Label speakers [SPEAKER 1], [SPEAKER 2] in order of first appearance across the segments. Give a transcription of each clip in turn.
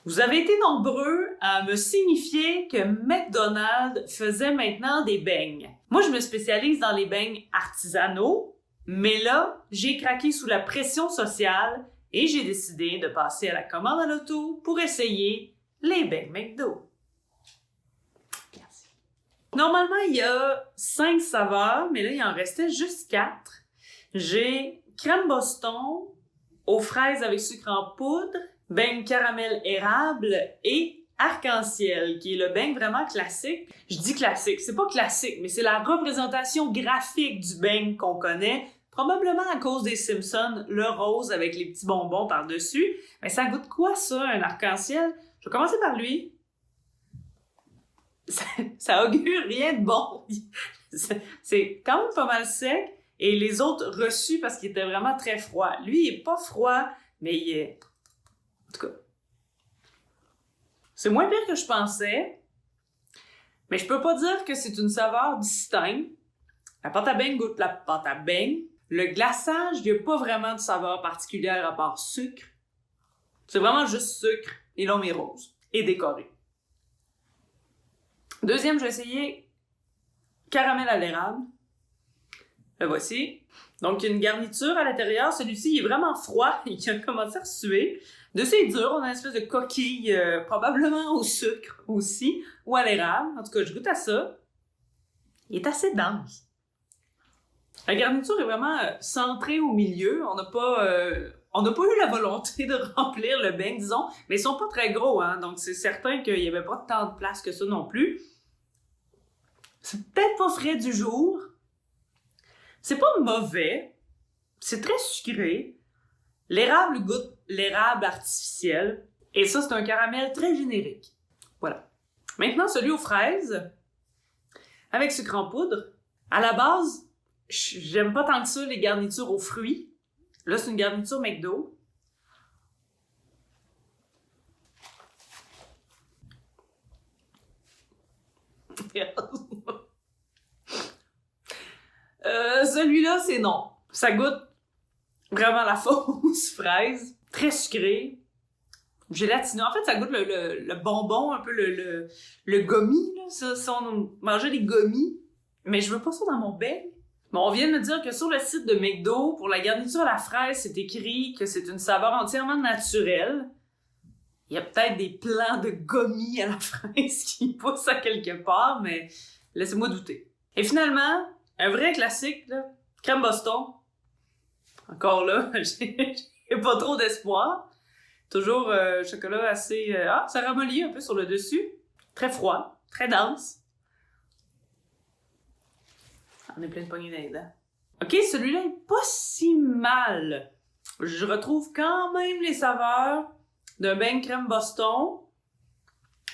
[SPEAKER 1] Vous avez été nombreux à me signifier que McDonald's faisait maintenant des beignes. Moi, je me spécialise dans les beignes artisanaux, mais là, j'ai craqué sous la pression sociale et j'ai décidé de passer à la commande à l'auto pour essayer les beignes McDo. Merci. Normalement, il y a 5 saveurs, mais là, il en restait juste 4. J'ai crème Boston aux fraises avec sucre en poudre, beignes caramel érable et arc-en-ciel, qui est le beigne vraiment classique. Je dis classique, c'est pas classique, mais c'est la représentation graphique du beigne qu'on connaît, probablement à cause des Simpsons, le rose avec les petits bonbons par-dessus. Mais ça goûte quoi ça, un arc-en-ciel? Je vais commencer par lui. Ça augure rien de bon. C'est quand même pas mal sec. Et les autres reçus parce qu'il était vraiment très froid. Lui, il est pas froid, mais il est... En tout cas, c'est moins pire que je pensais. Mais je peux pas dire que c'est une saveur distincte. La pâte à beignes goûte la pâte à beignes. Le glaçage, il n'y a pas vraiment de saveur particulière à part sucre. C'est vraiment juste sucre et l'homme est rose. Et décoré. Deuxième, je vais essayer caramel à l'érable. Le voici. Donc, il y a une garniture à l'intérieur. Celui-ci, il est vraiment froid et il a commencé à suer. Dessus, il est dur. On a une espèce de coquille, probablement au sucre aussi, ou à l'érable. En tout cas, je goûte à ça. Il est assez dense. La garniture est vraiment centrée au milieu. On n'a pas eu la volonté de remplir le beigne, disons. Mais ils sont pas très gros, hein. Donc, c'est certain qu'il n'y avait pas tant de place que ça non plus. C'est peut-être pas frais du jour. C'est pas mauvais, c'est très sucré. L'érable goûte l'érable artificiel. Et ça, c'est un caramel très générique. Voilà. Maintenant, celui aux fraises, avec sucre en poudre. À la base, j'aime pas tant que ça les garnitures aux fruits. Là, c'est une garniture McDo. Celui-là, c'est non. Ça goûte vraiment la fausse fraise. Très sucré. Gélatineux. En fait, ça goûte le bonbon, un peu le gommis. Là. Ça, si on mangeait des gommis. Mais je veux pas ça dans mon beigne. Bon, on vient de me dire que sur le site de McDo, pour la garniture à la fraise, c'est écrit que c'est une saveur entièrement naturelle. Il y a peut-être des plants de gommis à la fraise qui poussent à quelque part, mais laissez-moi douter. Et finalement, un vrai classique, là, crème Boston. Encore là, j'ai pas trop d'espoir. Toujours chocolat assez... ça ramollit un peu sur le dessus. Très froid, très dense. On est plein de poignées dans les dents. Ok, celui-là est pas si mal. Je retrouve quand même les saveurs d'un beigne crème Boston.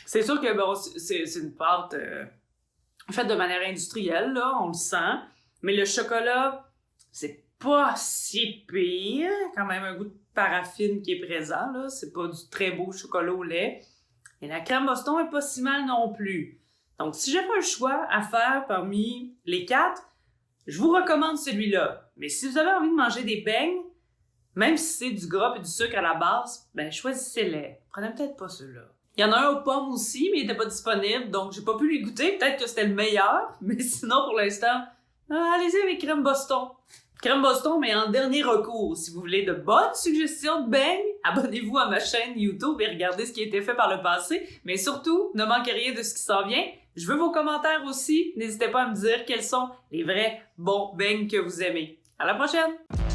[SPEAKER 1] C'est sûr que bon, c'est une pâte faite de manière industrielle, là, on le sent. Mais le chocolat, c'est pas si pire. Quand même un goût de paraffine qui est présent, là. C'est pas du très beau chocolat au lait. Et la crème Boston est pas si mal non plus. Donc, si j'avais un choix à faire parmi les 4, je vous recommande celui-là. Mais si vous avez envie de manger des beignes, même si c'est du gras et du sucre à la base, ben choisissez-les. Prenez peut-être pas ceux-là. Il y en a un aux pommes aussi, mais il était pas disponible, donc j'ai pas pu les goûter. Peut-être que c'était le meilleur, mais sinon, pour l'instant, allez-y avec crème Boston. Crème Boston, mais en dernier recours. Si vous voulez de bonnes suggestions de beignes, abonnez-vous à ma chaîne YouTube et regardez ce qui a été fait par le passé. Mais surtout, ne manquez rien de ce qui s'en vient. Je veux vos commentaires aussi. N'hésitez pas à me dire quels sont les vrais bons beignes que vous aimez. À la prochaine!